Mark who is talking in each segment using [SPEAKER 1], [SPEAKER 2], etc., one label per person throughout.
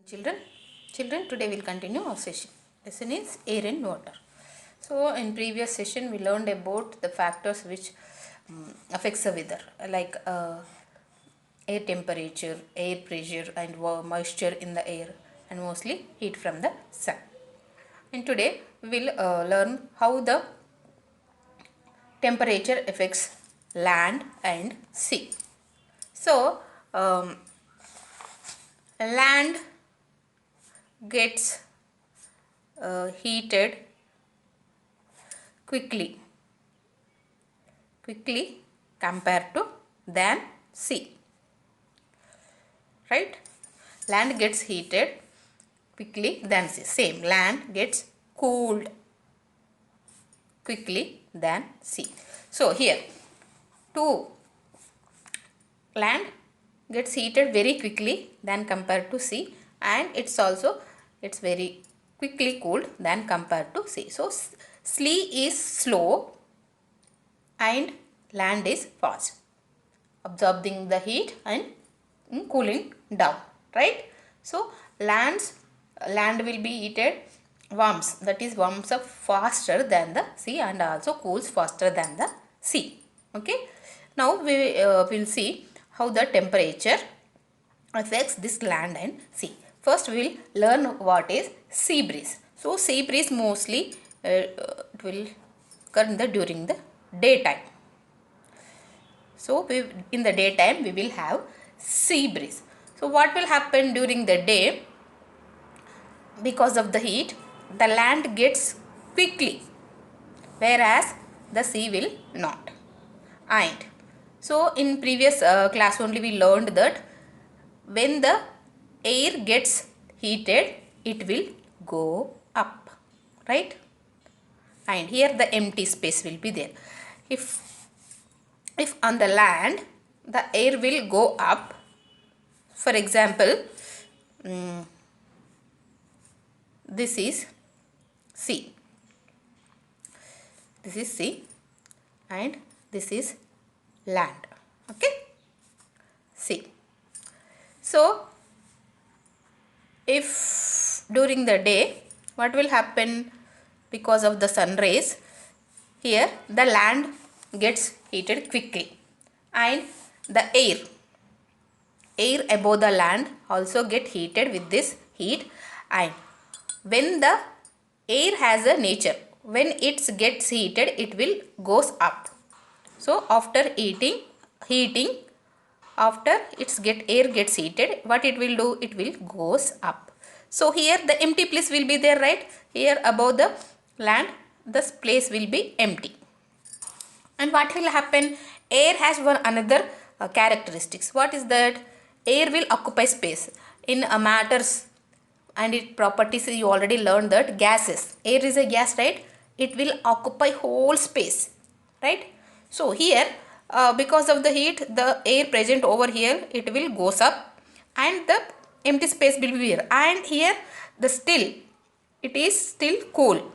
[SPEAKER 1] Children, today we'll continue our session. Lesson is air and water. So, in previous session we learned about the factors which affects the weather, like air temperature, air pressure, and moisture in the air, and mostly heat from the sun. And today we will learn how the temperature affects land and sea. So, land gets heated quickly compared to than sea, right? Land gets heated quickly than sea. Same, land gets cooled quickly than sea. So here, two, land gets heated very quickly than compared to sea, and it's very quickly cooled than compared to sea. So sea is slow and land is fast, absorbing the heat and cooling down, right? So land will be heated, warms up faster than the sea and also cools faster than the sea. Okay, now we will see how the temperature affects this land and sea. First we will learn what is sea breeze. So sea breeze mostly it will occur during the daytime. So in the daytime we will have sea breeze. So what will happen during the day? Because of the heat, the land gets quickly, whereas the sea will not. And so in previous class only we learned that when the air gets heated, it will go up, right? And here the empty space will be there. If on the land the air will go up, for example, this is sea, and this is land. Okay, sea. So if during the day, what will happen? Because of the sun rays, here the land gets heated quickly, and the air above the land also get heated with this heat. And when the air has a nature, when it gets heated, it will goes up. So after heating, after air gets heated, what it will do? It will goes up. So here the empty place will be there, right? Here above the land, this place will be empty. And what will happen? Air has one another characteristics. What is that? Air will occupy space in matters and its properties. You already learned that gases. Air is a gas, right? It will occupy whole space, right? So here, because of the heat, the air present over here, it will goes up, and the empty space will be here. And here, it is still cool.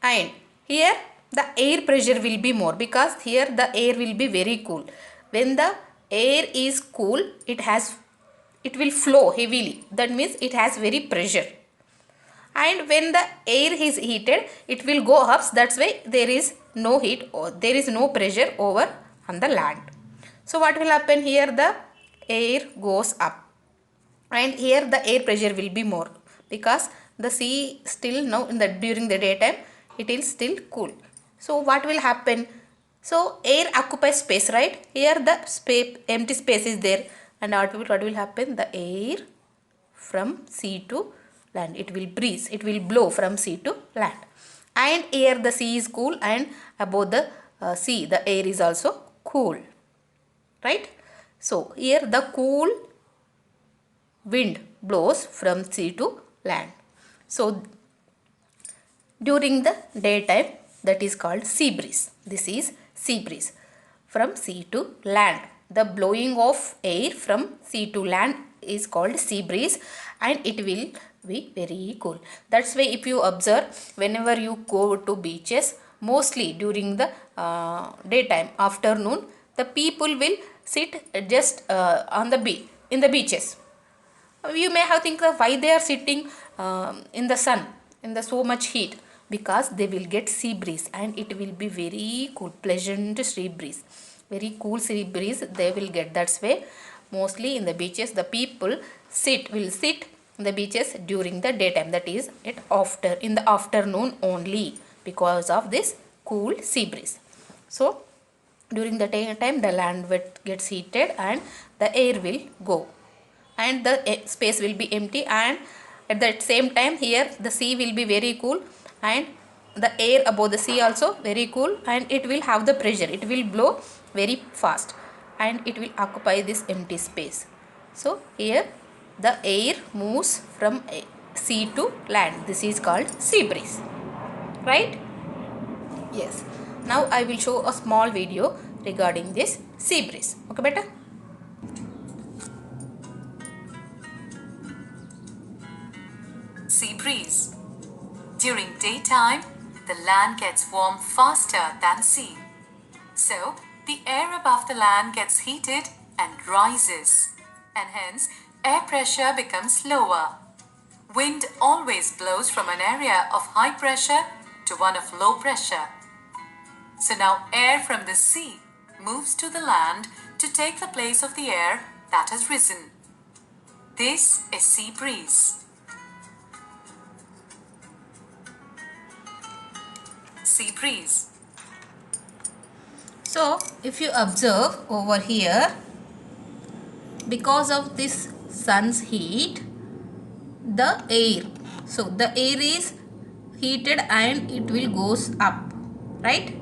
[SPEAKER 1] And here the air pressure will be more, because here the air will be very cool. When the air is cool, it will flow heavily. That means it has very pressure. And when the air is heated, it will go up. That's why there is no heat, or there is no pressure over on the land. So what will happen? Here the air goes up, and here the air pressure will be more, because the sea still now during the daytime it is still cool. So what will happen? So air occupies space, right? Here the empty space is there, and what will happen? The air from sea to land, it will breeze, it will blow from sea to land. And here the sea is cool, and above the sea the air is also cool, right? So here the cool wind blows from sea to land. So during the daytime, that is called sea breeze. This is sea breeze from sea to land. The blowing of air from sea to land is called sea breeze, and it will be very cool. That's why if you observe, whenever you go to beaches, mostly during the daytime, afternoon, the people will sit just on the in the beaches. You may have think of why they are sitting in the sun in the so much heat, because they will get sea breeze and it will be very cool, pleasant sea breeze, very cool sea breeze they will get. That's why mostly in the beaches the people will sit in the beaches during the daytime, that is in the afternoon only, because of this cool sea breeze. So during the daytime the land gets heated and the air will go and the space will be empty, and at the same time here the sea will be very cool and the air above the sea also very cool, and it will have the pressure, it will blow very fast and it will occupy this empty space. So here the air moves from sea to land, this is called sea breeze, right? Yes. Now I will show a small video regarding this sea breeze. Okay, beta?
[SPEAKER 2] Sea breeze. During daytime, the land gets warm faster than sea. So, the air above the land gets heated and rises, and hence air pressure becomes lower. Wind always blows from an area of high pressure to one of low pressure. So now air from the sea moves to the land to take the place of the air that has risen. This is sea breeze. Sea breeze.
[SPEAKER 1] So if you observe over here, because of this sun's heat, the air, so the air is heated and it will goes up, right?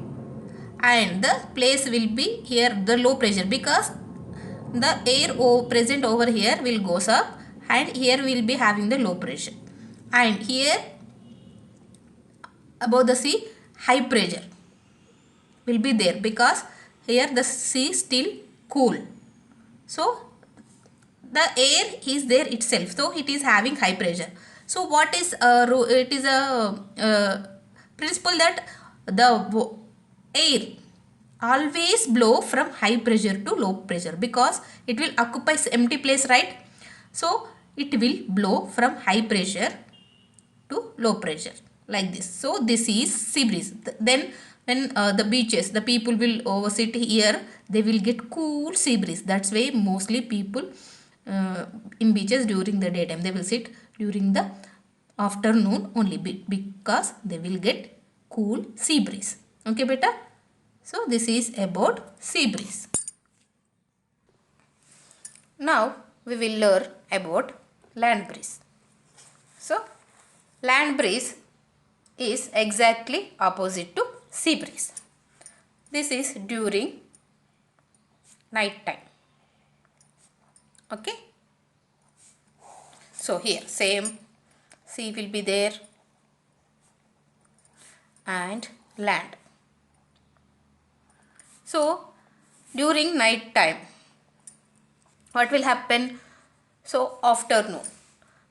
[SPEAKER 1] And the place will be here the low pressure, because the air present over here will goes up and here will be having the low pressure, and here above the sea high pressure will be there, because here the sea still cool. So the air is there itself, so it is having high pressure. So what is it is a principle that the air always blow from high pressure to low pressure, because it will occupy empty place, right? So it will blow from high pressure to low pressure like this. So this is sea breeze. Then when the beaches the people will sit here, they will get cool sea breeze. That's why mostly people in beaches during the daytime, they will sit during the afternoon only, because they will get cool sea breeze. Okay, beta? So this is about sea breeze. Now we will learn about land breeze. So land breeze is exactly opposite to sea breeze. This is during night time. Okay. So here same sea will be there and land. So during night time, what will happen? So afternoon,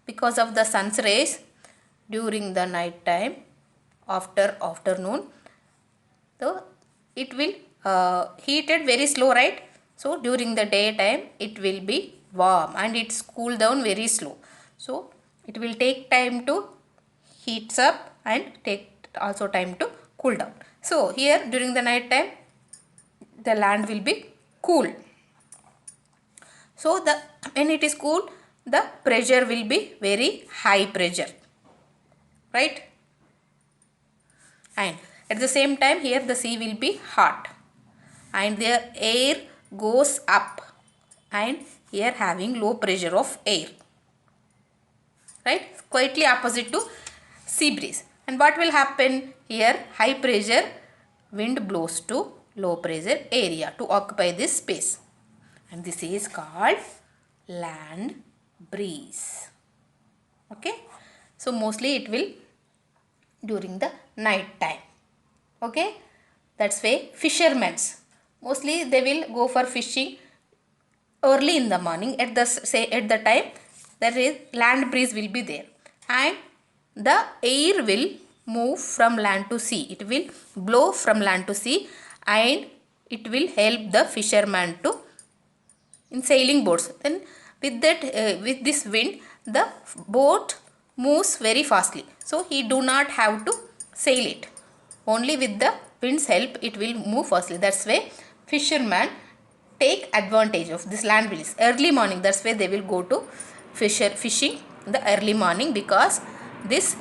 [SPEAKER 1] because of the sun's rays during the night time, after afternoon, so it will heated very slow, right? So during the daytime it will be warm and it's cool down very slow. So it will take time to heats up and take also time to cool down. So here during the night time the land will be cool. So when it is cool, the pressure will be very high pressure, right? And at the same time here the sea will be hot and the air goes up, and here having low pressure of air, right? Quietly opposite to sea breeze. And what will happen here? High pressure wind blows to low pressure area to occupy this space, and this is called land breeze. Okay, so mostly it will during the night time. Okay, that's why fishermen's mostly they will go for fishing early in the morning. At the time there is land breeze will be there, and the air will move from land to sea, it will blow from land to sea, and it will help the fisherman to in sailing boats. Then with that with this wind the boat moves very fastly, so he do not have to sail it. Only with the wind's help it will move fastly. That's why fishermen take advantage of this land breeze early morning. That's why they will go to fishing in the early morning, because this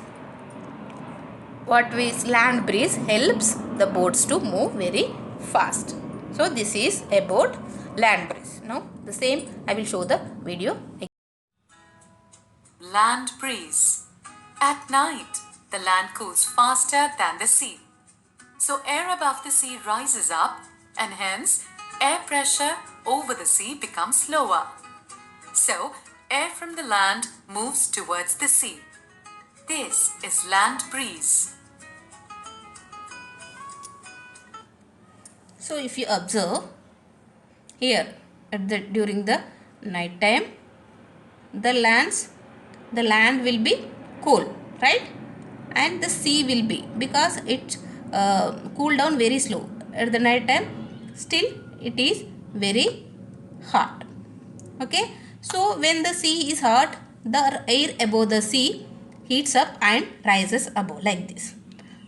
[SPEAKER 1] what is land breeze helps the boats to move very fast. So this is about land breeze. Now the same I will show the video.
[SPEAKER 2] Land breeze. At night, the land cools faster than the sea. So air above the sea rises up, and hence air pressure over the sea becomes lower. So air from the land moves towards the sea. This is land breeze.
[SPEAKER 1] So if you observe here during the night time, the land will be cool, right? And the sea will be, because it cool down very slow. At the night time still it is very hot. Okay, so when the sea is hot, the air above the sea heats up and rises above like this.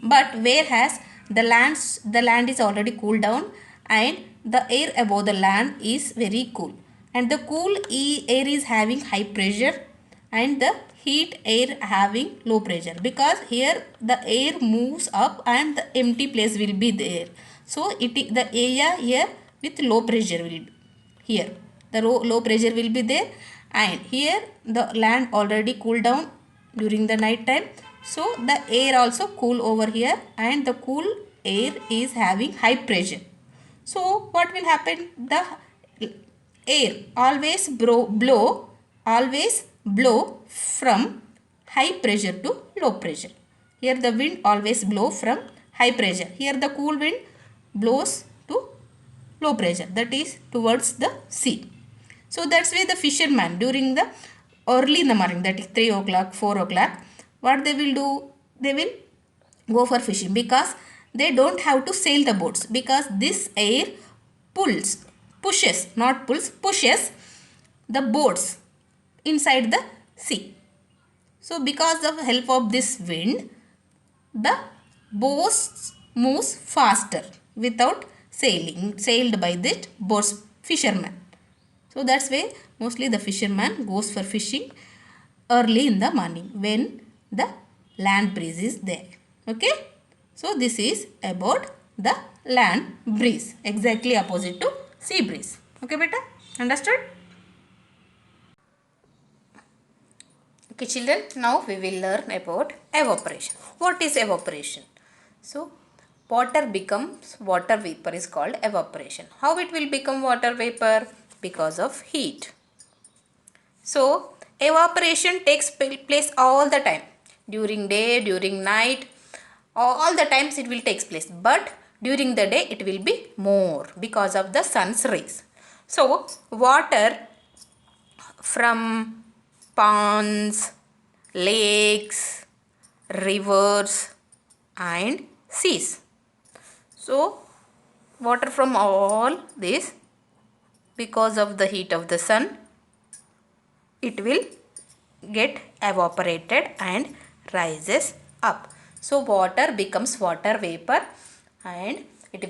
[SPEAKER 1] But whereas the land is already cooled down, and the air above the land is very cool, and the cool air is having high pressure and the heat air having low pressure, because here the air moves up and the empty place will be there. So the area here with low pressure will be here. The low pressure will be there, and here the land already cooled down during the night time. So the air also cool over here, and the cool air is having high pressure. So what will happen? The air always blow from high pressure to low pressure. Here the wind always blow from high pressure. Here the cool wind blows to low pressure, that is towards the sea. So that's why the fishermen during the early in the morning, that is 3 o'clock, 4 o'clock, what they will do? They will go for fishing, because they don't have to sail the boats, because this air pushes the boats inside the sea. So because of help of this wind, the boats moves faster without sailed by the boats fishermen. So that's why mostly the fisherman goes for fishing early in the morning when the land breeze is there. Okay. So this is about the land breeze, exactly opposite to sea breeze. Okay beta, understood? Okay children, now we will learn about evaporation. What is evaporation? So water becomes water vapor is called evaporation. How it will become water vapor? Because of heat. So evaporation takes place all the time, during day, during night, all the times it will take place, but during the day it will be more because of the sun's rays. So water from ponds, lakes, rivers and seas. So water from all this, because of the heat of the sun, it will get evaporated and rises up. So water becomes water vapor, and it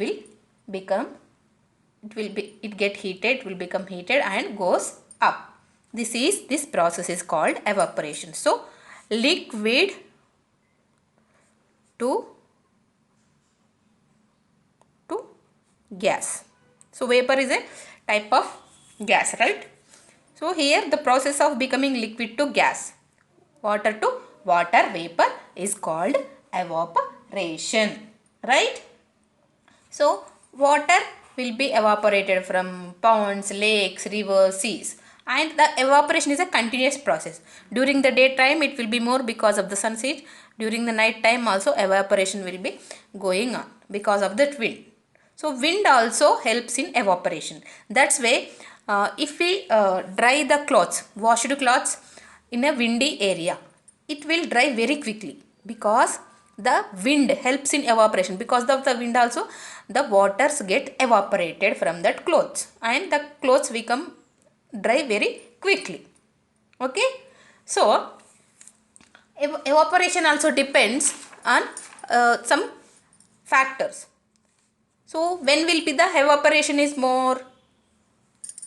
[SPEAKER 1] get heated, it will become heated and goes up. This process is called evaporation. So liquid to gas. So vapor is a type of gas, right? So here the process of becoming liquid to gas, water to water vapor, is called evaporation, right? So water will be evaporated from ponds, lakes, rivers, seas, and the evaporation is a continuous process. During the daytime it will be more because of the sun's heat. During the night time also evaporation will be going on because of that wind. So wind also helps in evaporation. That's why if we dry the clothes, washed clothes in a windy area, it will dry very quickly, because the wind helps in evaporation. Because of the wind also the waters get evaporated from that clothes, and the clothes become dry very quickly. Okay, so evaporation also depends on some factors. So when will be the evaporation is more?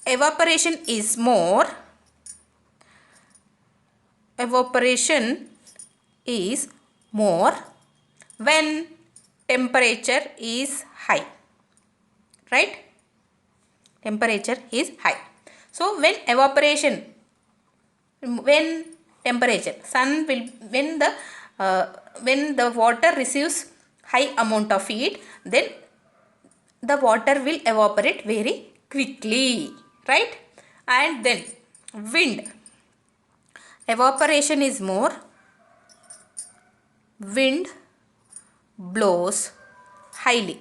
[SPEAKER 1] Evaporation is more when temperature is high, right? Temperature is high. So when temperature, sun will, when the water receives high amount of heat, then the water will evaporate very quickly, right? And then wind, evaporation is more, wind blows highly.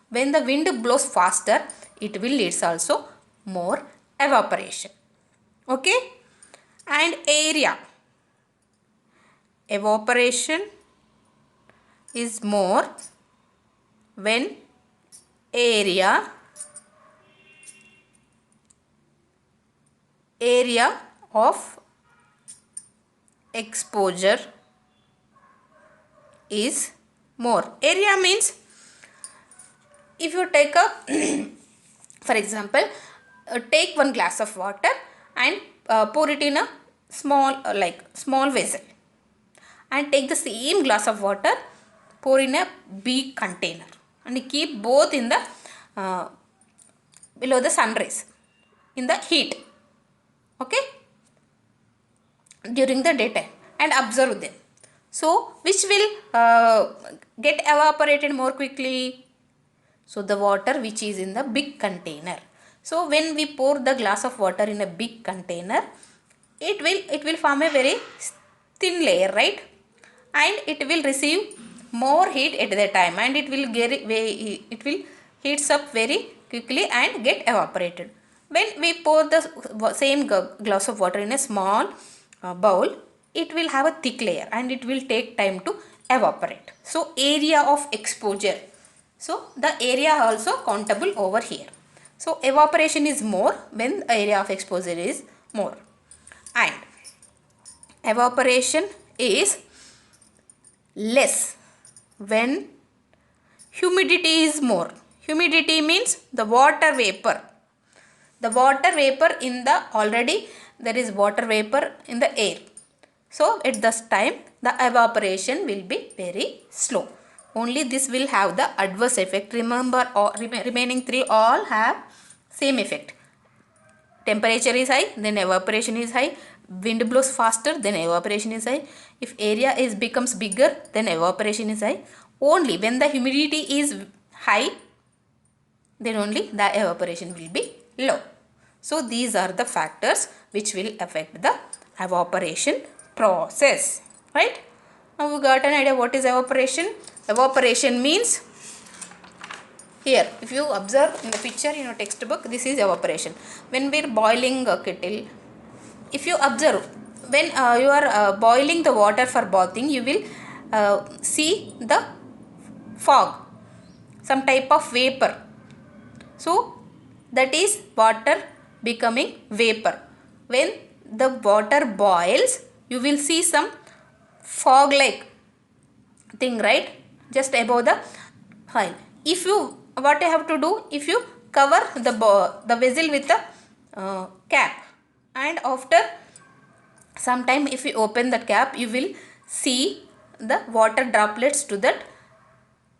[SPEAKER 1] When the wind blows faster, it will leads also more evaporation. Okay, and area, evaporation is more when area of exposure is more. Area means, if you take a for example, take one glass of water and pour it in a small vessel, and take the same glass of water, pour in a big container, and keep both in the below the sun rays in the heat, okay, during the daytime, and observe them. So which will get evaporated more quickly? So the water which is in the big container. So when we pour the glass of water in a big container, it will form a very thin layer, right? And it will receive more heat at the time, and it will heats up very quickly and get evaporated. When we pour the same glass of water in a small bowl, it will have a thick layer and it will take time to evaporate. So area of exposure, so the area also countable over here. So evaporation is more when the area of exposure is more, and evaporation is less when humidity is more. Humidity means the water vapor. The water vapor in the, already there is water vapor in the air. So at this time the evaporation will be very slow. Only this will have the adverse effect. Remember, remaining three all have same effect. Temperature is high, then evaporation is high. Wind blows faster, then evaporation is high. If area becomes bigger, then evaporation is high. Only when the humidity is high, then only the evaporation will be low. So these are the factors which will affect the evaporation process, right? Now we got an idea what is evaporation. Evaporation means, here if you observe in the picture in your textbook, this is evaporation. When we are boiling a kettle, if you observe, when you are boiling the water for bathing, you will see the fog, some type of vapor. So that is water becoming vapor. When the water boils, you will see some fog like thing, right, just above the oil. If you, what you have to do, if you cover the vessel with the cap, and after some time if you open the cap, you will see the water droplets to that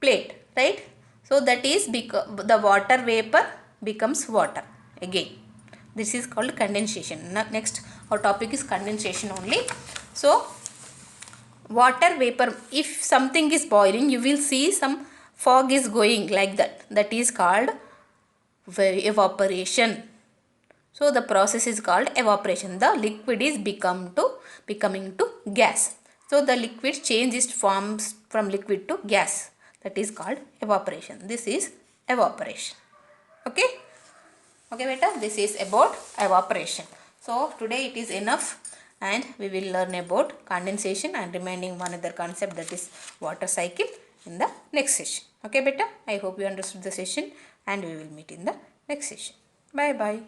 [SPEAKER 1] plate, right? So that is because the water vapor becomes water again. This is called condensation. Next our topic is condensation only. So water vapor, if something is boiling, you will see some fog is going like that. That is called evaporation. So the process is called evaporation. The liquid is becoming to gas. So the liquid changes forms from liquid to gas. That is called evaporation. This is evaporation. Okay. Okay beta, this is about evaporation. So today it is enough, and we will learn about condensation and remaining one other concept, that is water cycle, in the next session. Okay beta, I hope you understood the session, and we will meet in the next session. Bye bye.